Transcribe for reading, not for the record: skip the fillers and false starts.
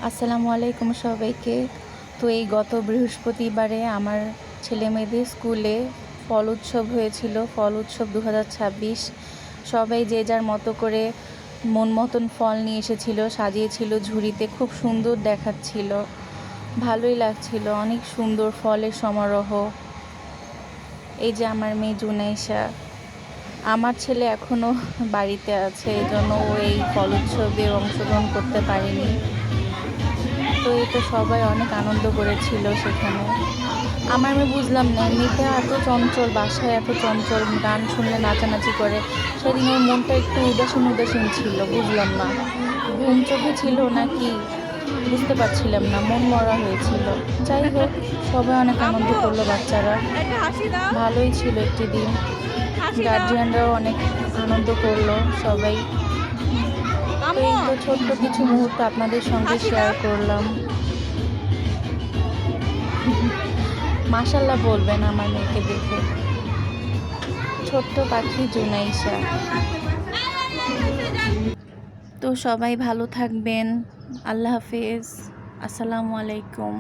আসসালামু আলাইকুম সবাইকে। তো এই গত বৃহস্পতিবারে আমার ছেলে মেয়েদের স্কুলে ফল উৎসব হয়েছিল, ফল উৎসব 2026। সবাই যে যার মতো করে মন মতন ফল নিয়ে এসেছিল, সাজিয়েছিল ঝুড়িতে, খুব সুন্দর দেখাচ্ছিল, ভালোই লাগছিল, অনেক সুন্দর ফলের সমারোহ। এই যে আমার মেয়ে জুনাইশা, আমার ছেলে এখনও বাড়িতে আছে, এই জন্য ও এই ফল উৎসবে অংশগ্রহণ করতে পারেনি। তো এই তো সবাই অনেক আনন্দ করেছিল সেখানে। আমার মেয়ে বুঝলাম না, এমনিতে এত চঞ্চল, বাসায় এত চঞ্চল, গান শুনলে নাচানাচি করে, সেদিন ওর মনটা একটু উদাসীন উদাসীন ছিল, বুঝলাম না ঘুম চোখে ছিল নাকি বুঝতে পারছিলাম না, মন মরা হয়েছিল। যাই হোক, সবাই অনেক আনন্দ করলো, বাচ্চারা ভালোই ছিল একটি দিন, গার্জিয়ানরাও অনেক আনন্দ করলো সবাই। তো এই তো ছোট্ট কিছু মুহূর্ত আপনাদের সঙ্গে শেয়ার করলাম। মাশাল্লাহ বলবেন আমার মেয়েকে দেখে, ছোট্ট পাখি জুনাইশা। তো সবাই ভালো থাকবেন, আল্লাহ হাফেজ, আসসালামু আলাইকুম।